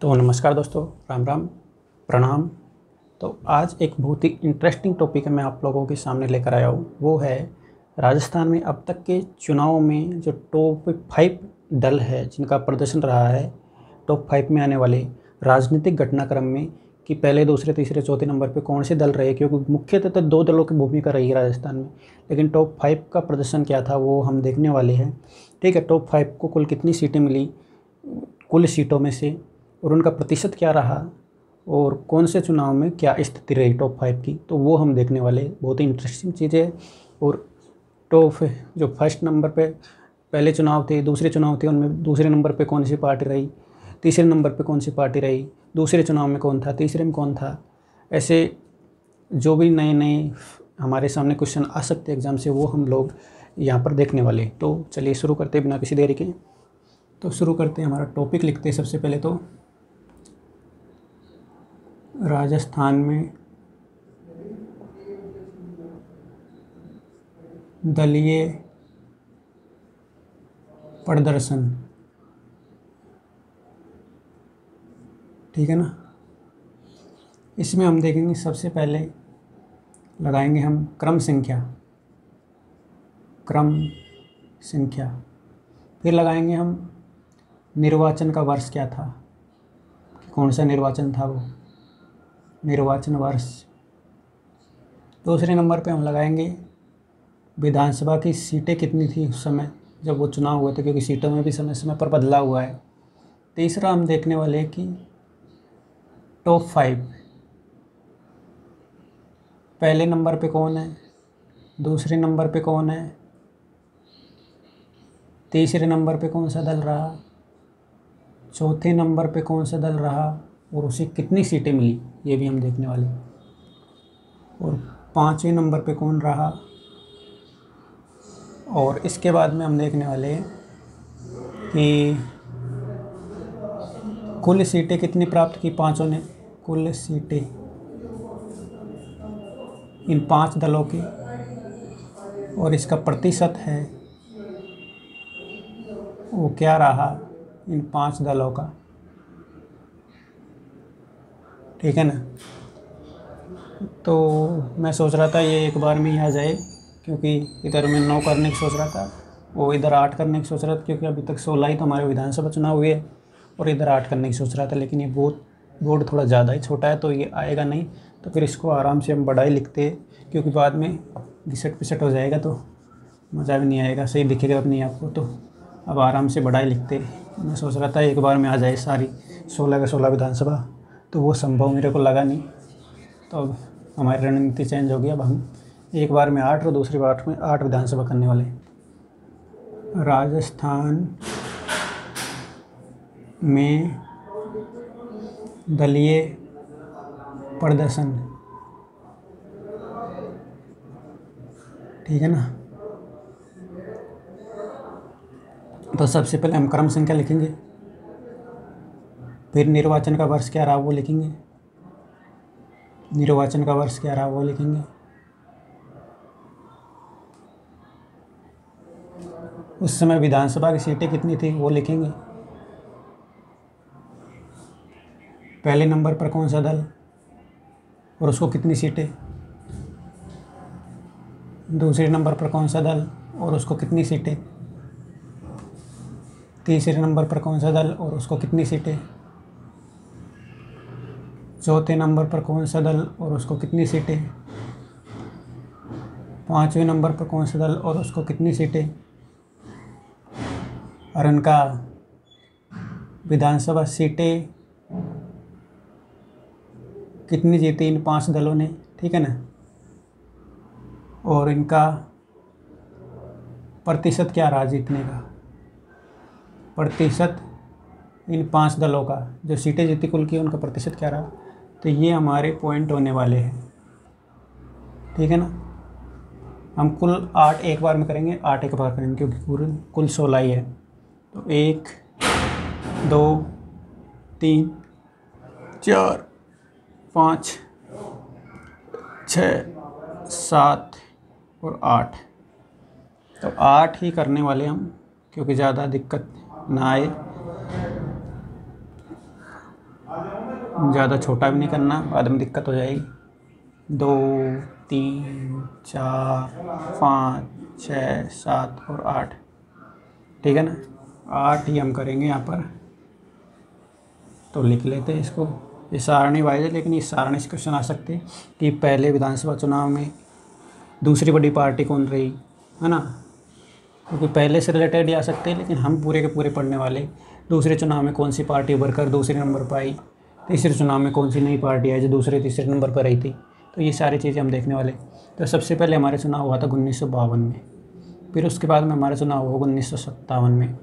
तो नमस्कार दोस्तों, राम राम, प्रणाम। तो आज एक बहुत ही इंटरेस्टिंग टॉपिक मैं आप लोगों के सामने लेकर आया हूँ। वो है राजस्थान में अब तक के चुनाव में जो टॉप 5 दल है जिनका प्रदर्शन रहा है टॉप 5 में आने वाले राजनीतिक घटनाक्रम में कि पहले, दूसरे, तीसरे, चौथे नंबर पे कौन से दल रहे, क्योंकि मुख्यतः तो 2 दलों की भूमिका रही है राजस्थान में। लेकिन टॉप 5 का प्रदर्शन क्या था वो हम देखने वाले हैं। ठीक है, टॉप 5 को कुल कितनी सीटें मिली कुल सीटों में से, और उनका प्रतिशत क्या रहा, और कौन से चुनाव में क्या स्थिति रही टॉप 5 की, तो वो हम देखने वाले। बहुत ही इंटरेस्टिंग चीज़ है। और टॉप जो फर्स्ट नंबर पे पहले चुनाव थे, दूसरे चुनाव थे, उनमें दूसरे नंबर पे कौन सी पार्टी रही, तीसरे नंबर पे कौन सी पार्टी रही, दूसरे चुनाव में कौन था, तीसरे में कौन था, ऐसे जो भी नए नए हमारे सामने क्वेश्चन आ सकते एग्ज़ाम से वो हम लोग यहाँ पर देखने वाले। तो चलिए शुरू करते हैं बिना किसी देरी के। तो शुरू करते हैं, हमारा टॉपिक लिखते हैं सबसे पहले। तो राजस्थान में दलीय प्रदर्शन, ठीक है ना। इसमें हम देखेंगे सबसे पहले लगाएंगे हम क्रम संख्या, फिर लगाएंगे हम निर्वाचन का वर्ष क्या था, कौन सा निर्वाचन था वो, निर्वाचन वर्ष। दूसरे नंबर पे हम लगाएंगे विधानसभा की सीटें कितनी थी उस समय जब वो चुनाव हुए थे, क्योंकि सीटों में भी समय समय पर बदला हुआ है। तीसरा हम देखने वाले हैं कि टॉप 5 पहले नंबर पे कौन है, दूसरे नंबर पे कौन है, तीसरे नंबर पे कौन सा दल रहा, चौथे नंबर पे कौन सा दल रहा, और उसे कितनी सीटें मिली, ये भी हम देखने वाले। और 5वें नंबर पे कौन रहा, और इसके बाद में हम देखने वाले हैं कि कुल सीटें कितनी प्राप्त की पांचों ने, कुल सीटें इन 5 दलों की, और इसका प्रतिशत है वो क्या रहा इन 5 दलों का, ठीक है ना। तो मैं सोच रहा था ये एक बार में ही आ जाए, क्योंकि इधर मैं 9 करने की सोच रहा था, वो इधर 8 करने की सोच रहा था, क्योंकि अभी तक 16 ही तो हमारे विधानसभा चुनाव हुए, और इधर 8 करने की सोच रहा था। लेकिन ये बोर्ड थोड़ा ज़्यादा ही छोटा है तो ये आएगा नहीं, तो फिर इसको आराम से हम बड़ा ही लिखते हैं, क्योंकि बाद में घिसट पिसट हो जाएगा तो मज़ा भी नहीं आएगा, सही दिखेगा अपने आपको। तो अब आराम से बड़ा ही लिखते। मैं सोच रहा था एक बार में आ जाए सारी 16 का 16 विधानसभा, तो वो संभव मेरे को लगा नहीं। तो अब हमारी रणनीति चेंज हो गई, अब हम एक बार में 8 और दूसरी बार में 8 विधानसभा करने वाले। राजस्थान में दलीय प्रदर्शन, ठीक है ना। तो सबसे पहले हम क्रम संख्या लिखेंगे, फिर निर्वाचन का वर्ष क्या रहा वो लिखेंगे, निर्वाचन का वर्ष क्या रहा वो लिखेंगे, उस समय विधानसभा की सीटें कितनी थी वो लिखेंगे, पहले नंबर पर कौन सा दल और उसको कितनी सीटें, दूसरे नंबर पर कौन सा दल और उसको कितनी सीटें, तीसरे नंबर पर कौन सा दल और उसको कितनी सीटें, चौथे नंबर पर कौन सा दल और उसको कितनी सीटें, 5वें नंबर पर कौन सा दल और उसको कितनी सीटें, और उनका विधानसभा सीटें कितनी जीती इन 5 दलों ने, ठीक है ना। और इनका प्रतिशत क्या रहा जीतने का, प्रतिशत इन 5 दलों का जो सीटें जीती कुल की उनका प्रतिशत क्या रहा। तो ये हमारे पॉइंट होने वाले हैं, ठीक है ना। हम कुल 8 एक बार में करेंगे, 8 एक बार करेंगे, क्योंकि पूरे कुल 16 ही है। तो 1 2 3 4 5 6 7 और 8, तो 8 ही करने वाले हम, क्योंकि ज़्यादा दिक्कत ना आए। ज़्यादा छोटा भी नहीं करना, बाद में दिक्कत हो जाएगी। 2 3 4 5 6 7 और 8, ठीक है ना। 8 ही हम करेंगे यहाँ पर, तो लिख लेते हैं इसको। ये सारणी वाइज है, लेकिन इस सारणी से क्वेश्चन आ सकते हैं कि पहले विधानसभा चुनाव में दूसरी बड़ी पार्टी कौन रही, है ना। क्योंकि पहले से रिलेटेड ही आ सकते हैं, लेकिन हम पूरे के पूरे पढ़ने वाले दूसरे चुनाव में कौन सी पार्टी उभर कर दूसरे नंबर पर आई, तीसरे चुनाव में कौन सी नई पार्टी आई जो दूसरे तीसरे नंबर पर रही थी। तो ये सारी चीज़ें हम देखने वाले। तो सबसे पहले हमारे चुनाव हुआ था 1952 में, फिर उसके बाद में हमारा चुनाव हुआ 1957 में,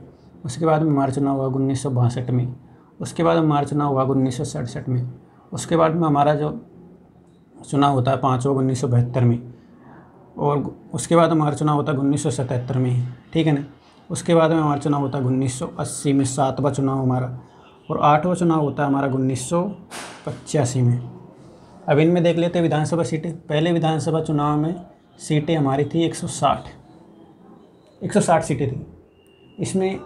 उसके बाद में हमारा चुनाव हुआ 1962 में, उसके बाद हमारा चुनाव हुआ 1967 में, उसके बाद में हमारा जो चुनाव होता है 5वां 1972 में, और उसके बाद हमारा चुनाव होता है 1977 में, ठीक है ना। उसके बाद में हमारा चुनाव होता है 1980 में, 7वां चुनाव हमारा, और 8वां चुनाव होता है हमारा 1985 में। अब इनमें देख लेते हैं विधानसभा सीटें। पहले विधानसभा चुनाव में सीटें हमारी थी 160 सीटें थी। इसमें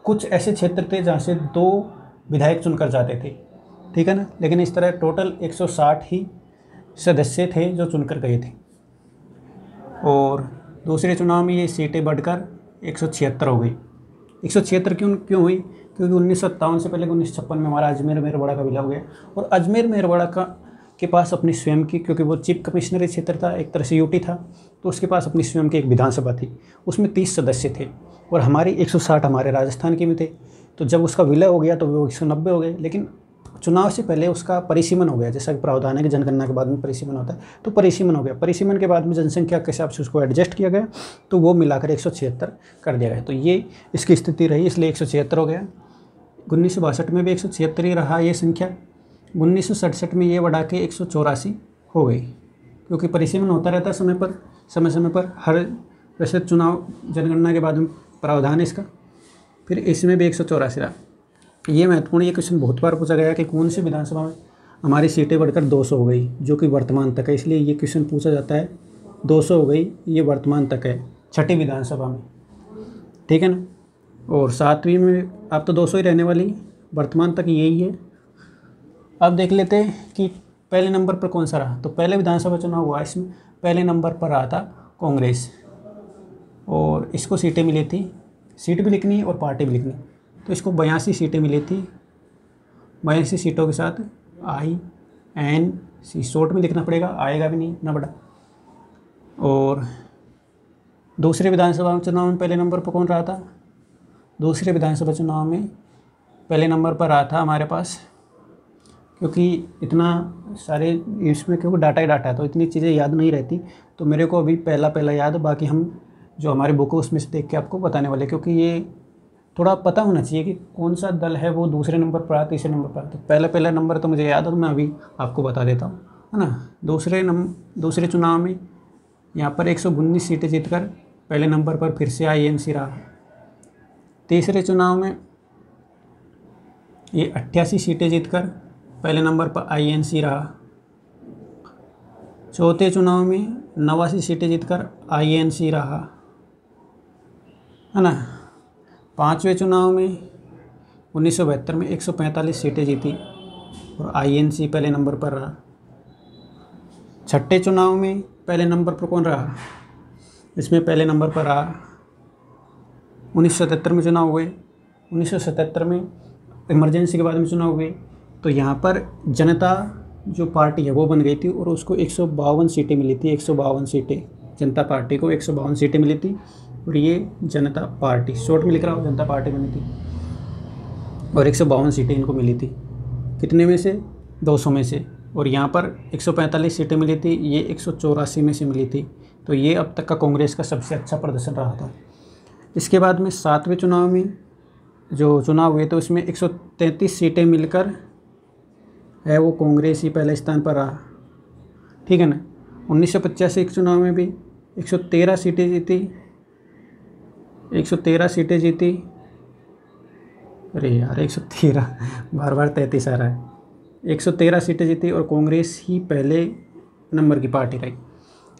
कुछ ऐसे क्षेत्र थे जहाँ से 2 विधायक चुनकर जाते थे, ठीक है ना। लेकिन इस तरह टोटल 160 ही सदस्य थे जो चुनकर गए थे। और दूसरे चुनाव में ये सीटें बढ़कर 176 हो गई। 176 क्यों हुई? क्योंकि 1957 से पहले 1956 में हमारा अजमेर मेरवाड़ा का विलय हो गया, और अजमेर मेरवाड़ा के पास अपनी स्वयं की, क्योंकि वो चीफ कमिश्नरी क्षेत्र था, एक तरह से यूटी था, तो उसके पास अपनी स्वयं की एक विधानसभा थी, उसमें 30 सदस्य थे, और हमारी 160 हमारे राजस्थान के में थे। तो जब उसका विलय हो गया तो वो 190 हो गए, लेकिन चुनाव से पहले उसका परिसीमन हो गया। जैसा कि प्रावधान है कि जनगणना के बाद में परिसीमन होता है, तो परिसीमन हो गया। परिसीमन के बाद में जनसंख्या के हिसाब से उसको एडजस्ट किया गया, तो वो मिलाकर 176 कर दिया गया। तो ये इसकी स्थिति रही, इसलिए 176 हो गया। 1962 में भी 176 ही रहा ये संख्या। 1967 में ये बढ़ा के 184 हो गई, क्योंकि परिसीमन होता रहता है समय समय पर हर वैसे चुनाव जनगणना के बाद में प्रावधान है इसका। फिर इसमें भी 184 रहा। ये महत्वपूर्ण, ये क्वेश्चन बहुत बार पूछा गया कि कौन सी विधानसभा में हमारी सीटें बढ़कर 200 हो गई, जो कि वर्तमान तक है। इसलिए ये क्वेश्चन पूछा जाता है। 200 हो गई, ये वर्तमान तक है, छठी विधानसभा में, ठीक है ना। और 7वीं में अब तो 200 ही रहने वाली, वर्तमान तक यही है। अब देख लेते हैं कि पहले नंबर पर कौन सा रहा। तो पहले विधानसभा चुनाव हुआ, इसमें पहले नंबर पर रहा था कांग्रेस, और इसको सीटें मिली थी, सीट भी लिखनी और पार्टी भी लिखनी। तो इसको 82 सीटें मिली थी। 82 सीटों के साथ INC शॉर्ट में लिखना पड़ेगा, आएगा भी नहीं इतना बड़ा। और दूसरे विधानसभा चुनाव में पहले नंबर पर कौन रहा था? दूसरे विधानसभा चुनाव में पहले नंबर पर रहा था हमारे पास, क्योंकि इतना सारे इसमें क्योंकि डाटा ही डाटा है, तो इतनी चीज़ें याद नहीं रहती, तो मेरे को अभी पहला याद, बाकी हम जो हमारी बुक है उसमें से देख के आपको बताने वाले, क्योंकि ये थोड़ा पता होना चाहिए कि कौन सा दल है वो दूसरे नंबर पर आता, तीसरे नंबर पर आता। तो पहला नंबर तो मुझे याद है, तो मैं अभी आपको बता देता हूँ, है ना। दूसरे चुनाव में यहाँ पर 119 सीटें जीतकर पहले नंबर पर फिर से INC रहा। तीसरे चुनाव में ये 88 सीटें जीतकर पहले नंबर पर INC रहा। चौथे चुनाव में 89 सीटें जीतकर INC रहा, है ना। पाँचवें चुनाव में 1972 में 145 सीटें जीती और INC पहले नंबर पर रहा। छठे चुनाव में पहले नंबर पर कौन रहा? इसमें पहले नंबर पर रहा 1977 में चुनाव हुए। 1977 में इमरजेंसी के बाद में चुनाव हुए, तो यहाँ पर जनता जो पार्टी है वो बन गई थी, और उसको 152 सीटें मिली थी। 152 सीटें जनता पार्टी को 152 सीटें मिली थी, और ये जनता पार्टी शॉर्ट में लिख रहा हूँ, जनता पार्टी बनी थी, और 152 सीटें इनको मिली थी। कितने में से? 200 में से। और यहाँ पर 145 सीटें मिली थी, ये 184 में से मिली थी। तो ये अब तक का कांग्रेस का सबसे अच्छा प्रदर्शन रहा था। इसके बाद में 7वें चुनाव में जो चुनाव हुए तो इसमें 133 सीटें मिलकर है वो कांग्रेस ही पहले स्थान पर रहा, ठीक है ना। 1985 के चुनाव में भी 113 सीटें जीती। 113 सीटें जीती, अरे यार 113 बार 33 आ रहा है। 113 सीटें जीती और कांग्रेस ही पहले नंबर की पार्टी रही।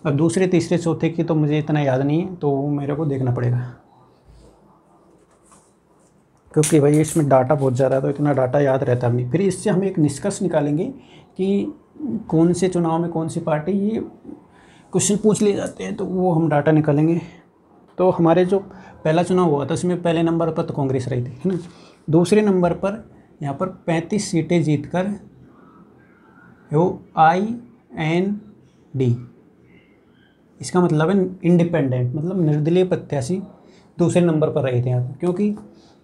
अब दूसरे तीसरे चौथे की तो मुझे इतना याद नहीं है, तो मेरे को देखना पड़ेगा। क्योंकि भाई इसमें डाटा बहुत ज़्यादा है तो इतना डाटा याद रहता नहीं। फिर इससे हम एक निष्कर्ष निकालेंगे कि कौन से चुनाव में कौन सी पार्टी, ये क्वेश्चन पूछ लिए जाते हैं तो वो हम डाटा निकालेंगे। तो हमारे जो पहला चुनाव हुआ था उसमें पहले नंबर पर तो कांग्रेस रही थी, है ना। दूसरे नंबर पर यहाँ पर 35 सीटें जीतकर वो IND, इसका मतलब है इंडिपेंडेंट, मतलब निर्दलीय प्रत्याशी दूसरे नंबर पर रहे थे यहाँ पर। क्योंकि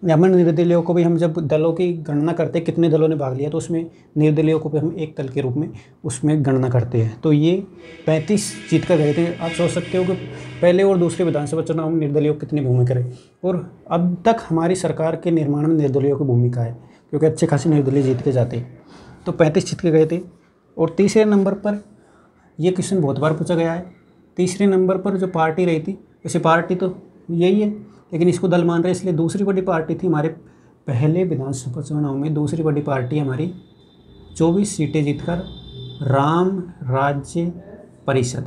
यहाँ पर निर्दलीयों को भी हम जब दलों की गणना करते हैं कितने दलों ने भाग लिया तो उसमें निर्दलीयों को भी हम एक दल के रूप में उसमें गणना करते हैं। तो ये 35 जीत कर गए थे। आप सोच सकते हो कि पहले और दूसरे विधानसभा चुनाव में निर्दलीयों की कितनी भूमिका रही, और अब तक हमारी सरकार के निर्माण में निर्दलीयों की भूमिका है, क्योंकि अच्छे खासे निर्दलीय जीत के जाते हैं। तो 35 जीत के गए थे। और तीसरे नंबर पर, ये क्वेश्चन बहुत बार पूछा गया है, तीसरे नंबर पर जो पार्टी रही थी, वैसे पार्टी तो यही है लेकिन इसको दल मान रहे हैं, इसलिए दूसरी बड़ी पार्टी थी हमारे पहले विधानसभा चुनाव में। दूसरी बड़ी पार्टी हमारी 24 सीटें जीतकर राम राज्य परिषद,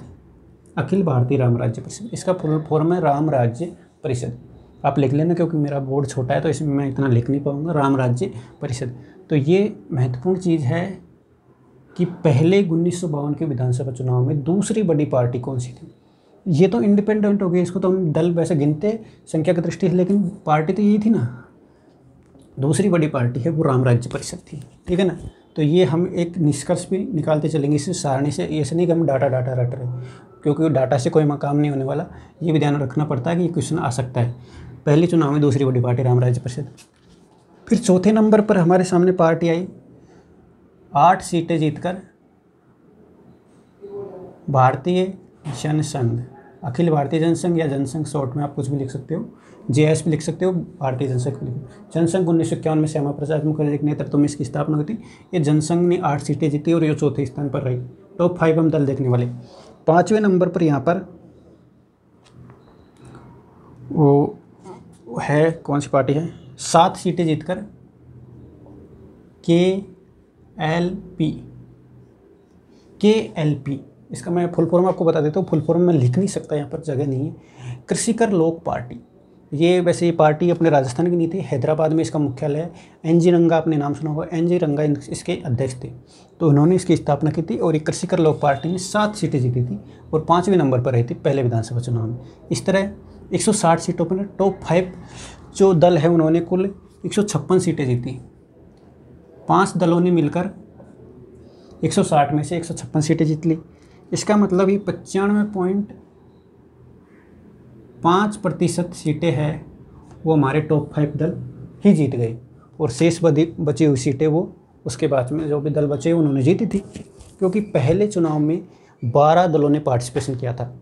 अखिल भारतीय राम राज्य परिषद, इसका फुल फॉर्म है राम राज्य परिषद। आप लिख लेना क्योंकि मेरा बोर्ड छोटा है तो इसमें मैं इतना लिख नहीं पाऊँगा। राम राज्य परिषद। तो ये महत्वपूर्ण चीज़ है कि पहले 1952 के विधानसभा चुनाव में दूसरी बड़ी पार्टी कौन सी थी। ये तो इंडिपेंडेंट हो गई, इसको तो हम दल वैसे गिनते संख्या की दृष्टि से, लेकिन पार्टी तो यही थी ना। दूसरी बड़ी पार्टी है वो राम राज्य परिषद थी, ठीक है ना। तो ये हम एक निष्कर्ष भी निकालते चलेंगे इस सारणी से। ऐसे नहीं कि हम डाटा रट रहे, क्योंकि डाटा से कोई काम नहीं होने वाला। ये भी ध्यान रखना पड़ता है कि ये क्वेश्चन आ सकता है। पहले चुनाव में दूसरी बड़ी पार्टी राम राज्य परिषद। फिर चौथे नंबर पर हमारे सामने पार्टी आई 8 सीटें जीतकर भारतीय जनसंघ, अखिल भारतीय जनसंघ या जनसंघ शॉर्ट में आप कुछ भी लिख सकते हो, JS भी लिख सकते हो, भारतीय जनसंघ भी लिखो। जनसंघ 1951 में श्यामा प्रसाद मुखर्जी के नेतृत्व में इसकी स्थापना हुई थी। ये जनसंघ ने 8 सीटें जीती और ये चौथे स्थान पर रही। टॉप 5 हम दल देखने वाले। 5वें नंबर पर यहाँ पर वो है, कौन सी पार्टी है, 7 सीटें जीतकर KLP, इसका मैं फुल फॉर्म आपको बता देता हूँ। फुल फॉर्म मैं लिख नहीं सकता, यहाँ पर जगह नहीं है। कृषिकर लोक पार्टी, ये वैसे ये पार्टी अपने राजस्थान की नहीं थी, हैदराबाद में इसका मुख्यालय है। NG रंगा, आपने नाम सुना होगा, NG रंगा इसके अध्यक्ष थे। तो उन्होंने इसकी स्थापना की थी और ये कृषिकर लोक पार्टी ने 7 सीटें जीती थी और 5वें नंबर पर रही थी पहले विधानसभा चुनाव में। इस तरह 160 सीटों पर टॉप 5 जो दल है उन्होंने कुल 156 सीटें जीती। 5 दलों ने मिलकर 160 में से 156 सीटें जीत ली। इसका मतलब ये 95.5% सीटें हैं वो हमारे टॉप 5 दल ही जीत गए, और शेष बची हुई सीटें वो उसके बाद में जो भी दल बचे उन्होंने जीती थी। क्योंकि पहले चुनाव में 12 दलों ने पार्टिसिपेशन किया था,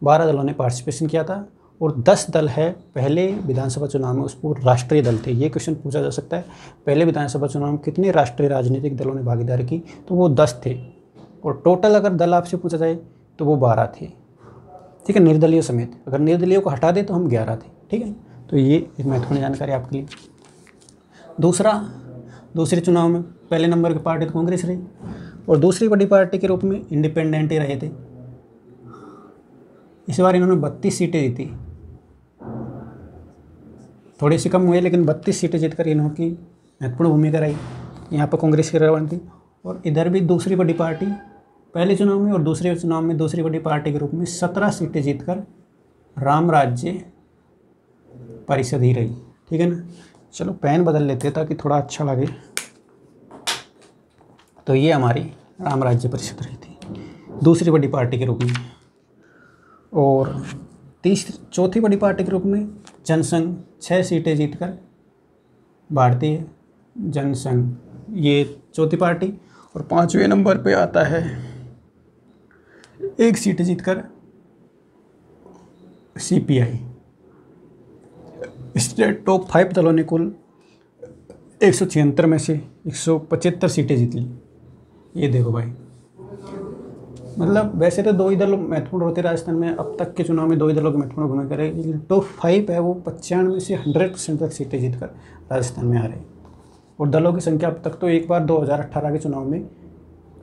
12 दलों ने पार्टिसिपेशन किया था और 10 दल है पहले विधानसभा चुनाव में उसको राष्ट्रीय दल थे। ये क्वेश्चन पूछा जा सकता है, पहले विधानसभा चुनाव में कितने राष्ट्रीय राजनीतिक दलों ने भागीदारी की, तो वो 10 थे। और टोटल अगर दल आपसे पूछा जाए तो वो 12 थे, ठीक है, निर्दलीय समेत। अगर निर्दलीय को हटा दे तो हम 11 थे, ठीक है। तो ये महत्वपूर्ण जानकारी आपके लिए। दूसरे चुनाव में पहले नंबर की पार्टी तो कांग्रेस रही और दूसरी बड़ी पार्टी के रूप में इंडिपेंडेंट ही रहे थे। इस बार इन्होंने 32 सीटें जीती, थोड़ी सी कम हुई लेकिन 32 सीटें जीतकर इन्होंने महत्वपूर्ण भूमिका रही। यहाँ पर कांग्रेस की रवान थी। और इधर भी दूसरी बड़ी पार्टी पहले चुनाव में और दूसरे चुनाव में दूसरी बड़ी पार्टी के रूप में 17 सीटें जीतकर राम राज्य परिषद ही रही, ठीक है ना। चलो पेन बदल लेते ताकि थोड़ा अच्छा लगे। तो ये हमारी राम राज्य परिषद रही थी दूसरी बड़ी पार्टी के रूप में। और चौथी बड़ी पार्टी के रूप में जनसंघ 6 सीटें जीतकर भारतीय जनसंघ, ये चौथी पार्टी। और 5वें नंबर पे आता है 1 सीट जीतकर CPI। इसलिए टॉप 5 दलों ने कुल 176 में से 175 सीटें जीत ली। ये देखो भाई, मतलब वैसे तो 2 ही दल महत्वपूर्ण होते राजस्थान में, अब तक के चुनाव में 2 ही दलों की महत्वपूर्ण भूमिका रही, लेकिन टॉप 5 है वो 95 में से 100% तक सीटें जीतकर राजस्थान में आ रहे। और दलों की संख्या अब तक तो एक बार 2018 के चुनाव में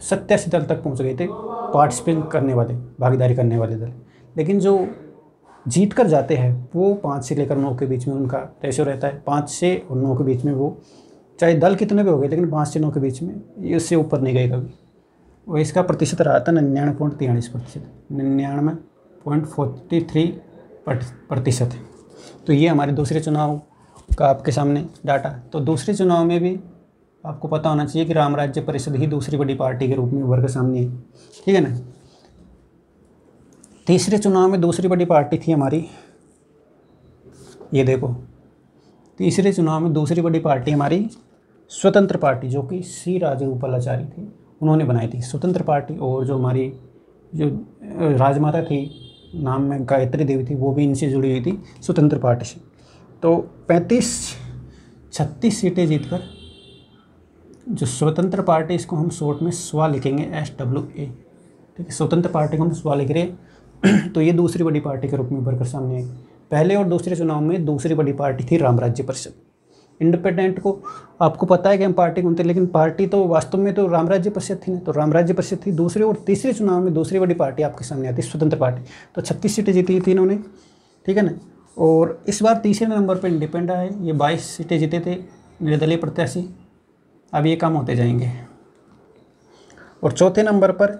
87 दल तक पहुंच गए थे पार्टिसिपेट करने वाले, भागीदारी करने वाले दल। लेकिन जो जीत कर जाते हैं वो 5 से लेकर 9 के बीच में उनका रेशियो रहता है। 5 से और 9 के बीच में वो, चाहे दल कितने भी हो गए, लेकिन 5 से 9 के बीच में ये उससे ऊपर नहीं गए कभी। और इसका प्रतिशत रहा था 99.43%, 99.43%। तो ये हमारे दूसरे चुनाव का आपके सामने डाटा। तो दूसरे चुनाव में भी आपको पता होना चाहिए कि राम राज्य परिषद ही दूसरी बड़ी पार्टी के रूप में उभर के सामने आई, ठीक है ना। तीसरे चुनाव में दूसरी बड़ी पार्टी थी हमारी, ये देखो, तीसरे चुनाव में दूसरी बड़ी पार्टी हमारी स्वतंत्र पार्टी, जो कि सी राजगोपालाचारी थी, उन्होंने बनाई थी स्वतंत्र पार्टी। और जो हमारी जो राजमाता थी, नाम में गायत्री देवी थी, वो भी इनसे जुड़ी हुई थी स्वतंत्र पार्टी से। तो 36 सीटें जीतकर जो स्वतंत्र पार्टी, इसको हम शॉर्ट में स्वा लिखेंगे, SWA, ठीक है, स्वतंत्र पार्टी को हम स्वा लिख रहे हैं। तो ये दूसरी बड़ी पार्टी के रूप में उभर कर सामने आई। पहले और दूसरे चुनाव में दूसरी बड़ी पार्टी थी राम राज्य परिषद। इंडिपेंडेंट को आपको पता है कि हम पार्टी कौन थे, लेकिन पार्टी तो वास्तव में तो राम राज्य परिषद थी ना, तो राम राज्य परिषद थी। दूसरे और तीसरे चुनाव में दूसरी बड़ी पार्टी आपके सामने आती है स्वतंत्र पार्टी। तो 36 सीटें जीती थी इन्होंने, ठीक है ना। और इस बार तीसरे नंबर पर इंडिपेंडेंट आए, ये 22 सीटें जीते थे निर्दलीय प्रत्याशी। अब ये कम होते जाएंगे। और चौथे नंबर पर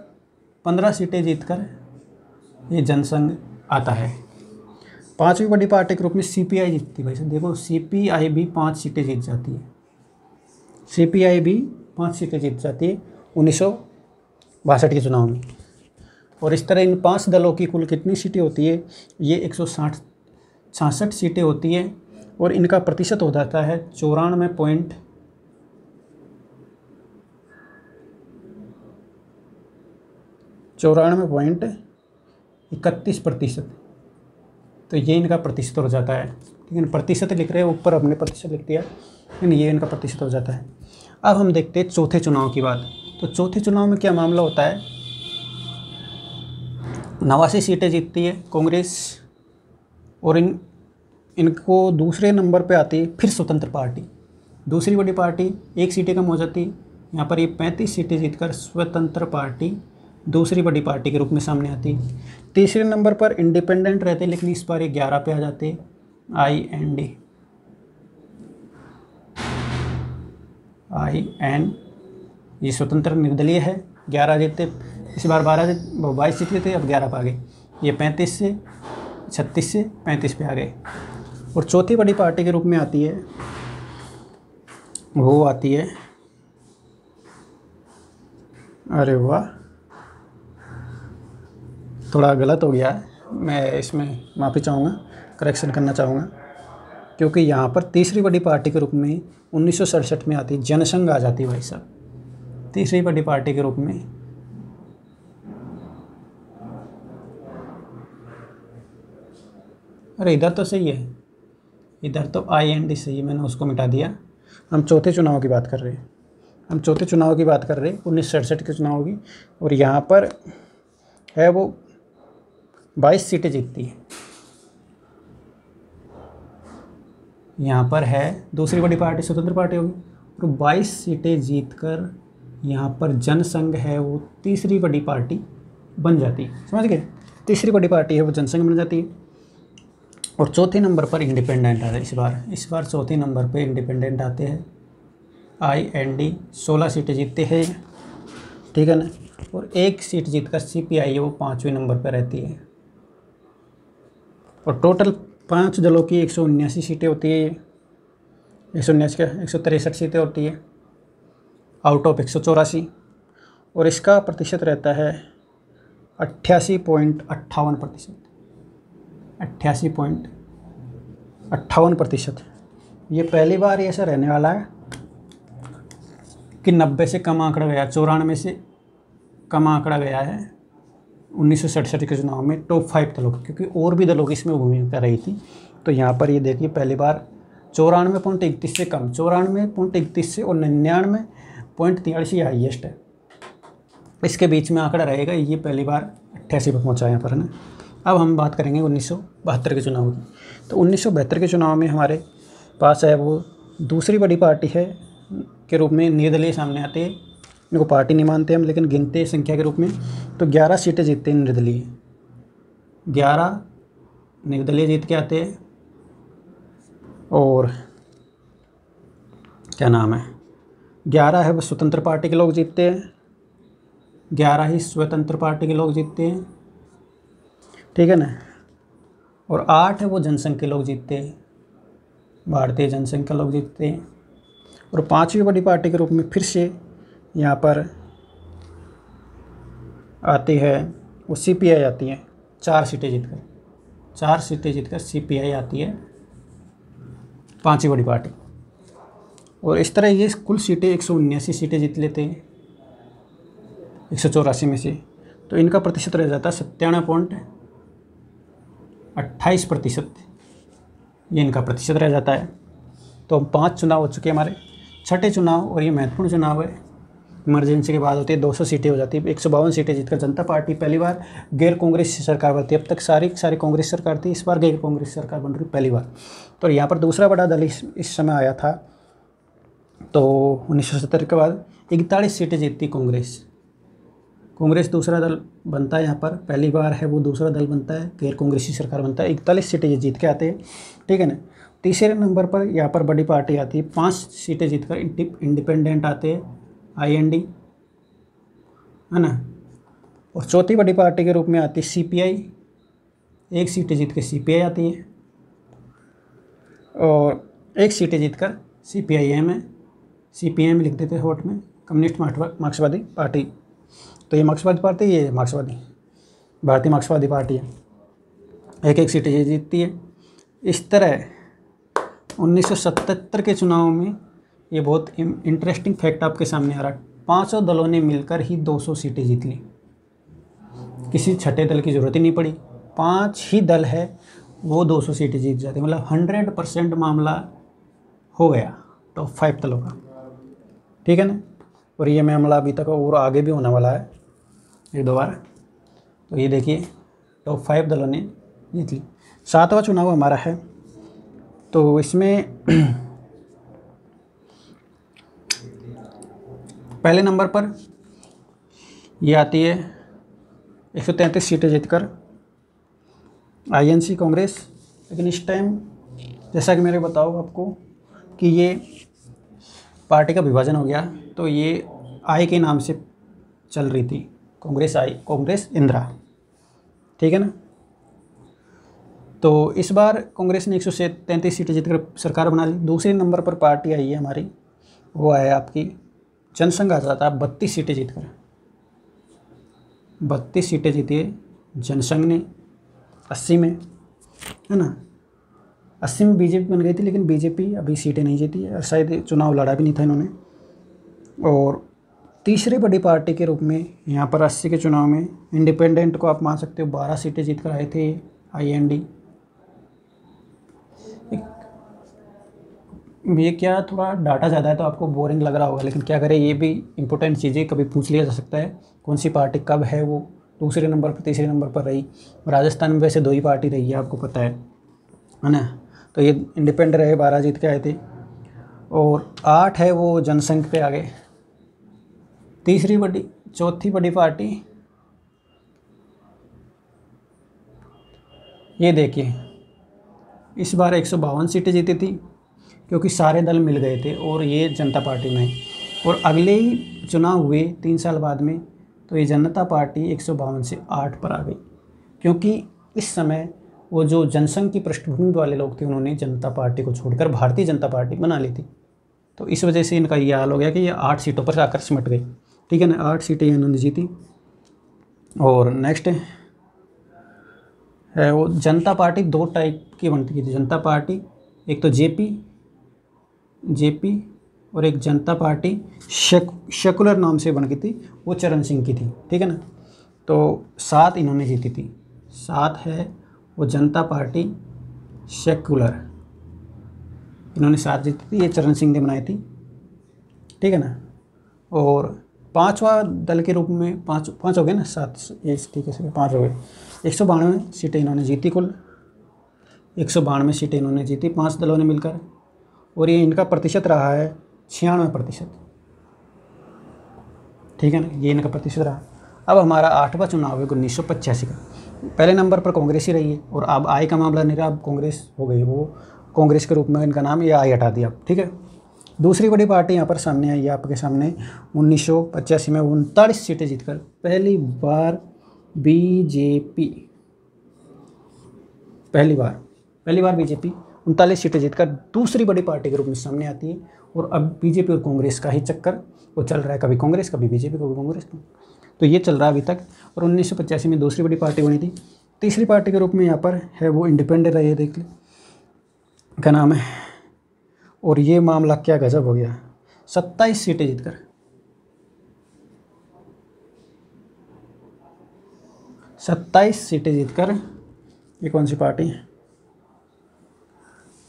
15 सीटें जीतकर ये जनसंघ आता है। पांचवी बड़ी पार्टी के रूप में CPI जीतती है। भाई साहब देखो, CPI भी 5 सीटें जीत जाती है, CPI भी 5 सीटें जीत जाती है 1962 के चुनाव में। और इस तरह इन 5 दलों की कुल कितनी सीटें होती है, ये 166 सीटें होती है। और इनका प्रतिशत हो जाता है 94.31%। तो ये इनका प्रतिशत हो जाता है, ठीक है। प्रतिशत लिख रहे हैं, ऊपर हमने प्रतिशत लिख दिया, लेकिन ये इनका प्रतिशत हो जाता है। अब हम देखते हैं चौथे चुनाव की बात। तो चौथे चुनाव में क्या मामला होता है, 89 सीटें जीतती है कांग्रेस। और इनको दूसरे नंबर पे आती है फिर स्वतंत्र पार्टी, दूसरी बड़ी पार्टी, 1 सीटें कम हो जाती है। यहाँ पर ये 35 सीटें जीतकर स्वतंत्र पार्टी दूसरी बड़ी पार्टी के रूप में सामने आती है। तीसरे नंबर पर इंडिपेंडेंट रहते, लेकिन इस बार ये 11 पे आ जाते, IN, ये स्वतंत्र निर्दलीय है, 11 जीते। इस बार 22 जीते थे, अब 11 पे आ गए। ये 36 से 35 पे आ गए। और चौथी बड़ी पार्टी के रूप में आती है, वो आती है, अरे वाह, थोड़ा गलत हो गया है, मैं इसमें माफ़ी चाहूँगा, करेक्शन करना चाहूँगा। क्योंकि यहाँ पर तीसरी बड़ी पार्टी के रूप में 1967 में आती जनसंघ आ जाती है। भाई साहब तीसरी बड़ी पार्टी के रूप में अरे इधर तो सही है, इधर तो IND सही है, मैंने उसको मिटा दिया। हम चौथे चुनाव की बात कर रहे हैं, 1967 के चुनाव की। और यहाँ पर है वो 22 सीटें जीतती है। यहाँ पर है दूसरी बड़ी पार्टी स्वतंत्र पार्टी होगी, और 22 सीटें जीतकर यहाँ पर जनसंघ है वो तीसरी बड़ी पार्टी बन जाती है। समझ गए, तीसरी बड़ी पार्टी है वो जनसंघ बन जाती है। और चौथे नंबर पर इंडिपेंडेंट आता है। इस बार चौथे नंबर पे इंडिपेंडेंट आते हैं, IND, 16 सीटें जीतते हैं, ठीक है ना। और 1 सीट जीतकर CPI है वो 5वें नंबर पर रहती है। और टोटल 5 दलों की 179 सीटें होती है, 179 क्या 163 सीटें होती है आउट ऑफ 184। और इसका प्रतिशत रहता है 88.58%, 88.58%। ये पहली बार ऐसा रहने वाला है कि 90 से कम आंकड़ा गया, 94 से कम आंकड़ा गया है 1967 के चुनाव में टॉप 5 दलों की, क्योंकि और भी दलों की इसमें भूमिका रही थी। तो यहाँ पर ये देखिए पहली बार 94.31 से कम, 94.31 से, और 99.43 ये हाईएस्ट है। इसके बीच में आंकड़ा रहेगा, ये पहली बार 88 पर पहुँचा यहाँ पर, है ना। अब हम बात करेंगे 1972 के चुनाव की। तो 1972 के चुनाव में हमारे पास है वो दूसरी बड़ी पार्टी है के रूप में निर्दलीय सामने आते हैं। इनको पार्टी नहीं मानते हम, लेकिन गिनते हैं संख्या के रूप में। तो 11 सीटें जीतते हैं निर्दलीय, 11 निर्दलीय जीत के आते हैं, और क्या नाम है 11 है वो स्वतंत्र पार्टी के लोग जीतते हैं, 11 ही स्वतंत्र पार्टी के लोग जीतते हैं, ठीक है ना। और 8 है वो जनसंघ के लोग जीतते हैं, भारतीय जनसंघ के लोग जीतते हैं। और 5वीं बड़ी पार्टी के रूप में फिर से यहाँ पर आती है वो CPI आती है, 4 सीटें जीतकर CPI आती है, 5वीं बड़ी पार्टी। और इस तरह ये कुल सीटें 179 सीटें जीत लेते हैं 184 में से। तो इनका प्रतिशत रह जाता है 97.28%, ये इनका प्रतिशत रह जाता है। तो 5 चुनाव हो चुके हमारे, छठे चुनाव, और ये महत्वपूर्ण चुनाव है, इमरजेंसी के बाद होती है, 200 सीटें हो जाती है। 152 सीटें जीतकर जनता पार्टी पहली बार गैर कांग्रेस सरकार बनती है। अब तक सारी कांग्रेस सरकार थी, इस बार गैर कांग्रेस सरकार बन रही पहली बार। तो यहाँ पर दूसरा बड़ा दल इस समय आया था। तो 1970 के बाद 41 सीटें जीतती कांग्रेस दूसरा दल बनता है, यहाँ पर पहली बार है वो दूसरा दल बनता है, गैर कांग्रेसी सरकार बनता है, 41 सीटें ये जीत के आते हैं, ठीक है ना। तीसरे नंबर पर यहाँ पर बड़ी पार्टी आती है, 5 सीटें जीतकर इंडिपेंडेंट आते हैं, IND, है ना। और चौथी बड़ी पार्टी के रूप में आती है CPI, 1 सीटें जीत के CPI आती है, और 1 सीटें जीतकर CPIM है, CPM लिख देते हैं होट में, कम्युनिस्ट मार्क्सवादी पार्टी। तो ये मार्क्सवादी पार्टी, ये मार्क्सवादी भारतीय मार्क्सवादी पार्टी है, 1 सीटें ये जीतती है। इस तरह 1977 के चुनाव में ये बहुत इंटरेस्टिंग फैक्ट आपके सामने आ रहा है, 5 दलों ने मिलकर ही 200 सीटें जीत ली, किसी छठे दल की ज़रूरत ही नहीं पड़ी, 5 ही दल है वो 200 सीटें जीत जाते, मतलब 100% मामला हो गया टॉप 5 दलों का, ठीक है ना। और ये मामला अभी तक और आगे भी होने वाला है 1-2 बार। तो ये देखिए टॉप 5 दलों ने जीत ली। 7वां चुनाव हमारा है, तो इसमें पहले नंबर पर ये आती है 133 सीटें जीतकर INC कांग्रेस। लेकिन इस टाइम जैसा कि मैंने बताओ आपको कि ये पार्टी का विभाजन हो गया, तो ये आई के नाम से चल रही थी, कांग्रेस इंदिरा, ठीक है ना। तो इस बार कांग्रेस ने 133 सीटें जीतकर सरकार बना ली। दूसरे नंबर पर पार्टी आई है हमारी, वो है आपकी जनसंघ आ जाता है 32 सीटें जीतकर, 32 सीटें जीती है जनसंघ ने 80 में, है ना। 80 में बीजेपी बन गई थी, लेकिन बीजेपी अभी सीटें नहीं जीती है, शायद चुनाव लड़ा भी नहीं था इन्होंने। और तीसरी बड़ी पार्टी के रूप में यहाँ पर 80 के चुनाव में इंडिपेंडेंट को आप मान सकते हो 12 सीटें जीत कर आए थे IND। ये क्या थोड़ा डाटा ज़्यादा है तो आपको बोरिंग लग रहा होगा, लेकिन क्या करें, ये भी इंपॉर्टेंट चीज़ें कभी पूछ लिया जा सकता है, कौन सी पार्टी कब है वो दूसरे नंबर पर तीसरे नंबर पर रही। राजस्थान में वैसे 2 ही पार्टी रही है, आपको पता है ना। तो ये इंडिपेंडेंट रहे, 12 जीत के आए थे, और 8 है वो जनसंघ पे आ गए। चौथी बड़ी पार्टी ये देखिए, इस बार 152 सीटें जीती थी, क्योंकि सारे दल मिल गए थे और ये जनता पार्टी में। और अगले ही चुनाव हुए 3 साल बाद में, तो ये जनता पार्टी 152 से 8 पर आ गई, क्योंकि इस समय वो जो जनसंघ की पृष्ठभूमि वाले लोग थे, उन्होंने जनता पार्टी को छोड़कर भारतीय जनता पार्टी बना ली थी। तो इस वजह से इनका ये हाल हो गया कि ये 8 सीटों पर आकर सिमट गई, ठीक है ना। 8 सीटें इन्होंने जीती। और नेक्स्ट है वो जनता पार्टी 2 टाइप की बनती थी जनता पार्टी, एक तो जेपी और एक जनता पार्टी सेकुलर नाम से बन गई थी, वो चरण सिंह की थी, ठीक है ना। तो 7 इन्होंने जीती थी, 7 है वो जनता पार्टी सेकुलर, इन्होंने 7 जीती थी, ये चरण सिंह ने बनाई थी, ठीक है ना। और 5वां दल के रूप में 5 हो गए ना, 7 ये ठीक है, 5 हो गए। 192 सीटें इन्होंने जीती, कुल 192 सीटें इन्होंने जीती 5 दलों ने मिलकर। और ये इनका प्रतिशत रहा है 96%, ठीक है ना, ये इनका प्रतिशत रहा। अब हमारा 8वां चुनाव है 1985 का। पहले नंबर पर कांग्रेस ही रही है, और अब आई का मामला नहीं रहा, अब कांग्रेस हो गई, वो कांग्रेस के रूप में इनका नाम, ये आई हटा दिया अब, ठीक है। दूसरी बड़ी पार्टी यहाँ पर सामने आई है आपके सामने 1985 में 39 सीटें जीतकर पहली बार बीजेपी, पहली बार बीजेपी 39 सीटें जीतकर दूसरी बड़ी पार्टी के रूप में सामने आती है। और अब बीजेपी और कांग्रेस का ही चक्कर वो चल रहा है, कभी कांग्रेस कभी बीजेपी कभी कांग्रेस, तो ये चल रहा है अभी तक। और 1985 में दूसरी बड़ी पार्टी बनी थी। तीसरी पार्टी के रूप में यहाँ पर है वो इंडिपेंडेंट रही है, देख ले क्या नाम है। और ये मामला क्या गजब हो गया, 27 सीटें जीतकर, 27 सीटें जीतकर, ये कौन सी पार्टी है,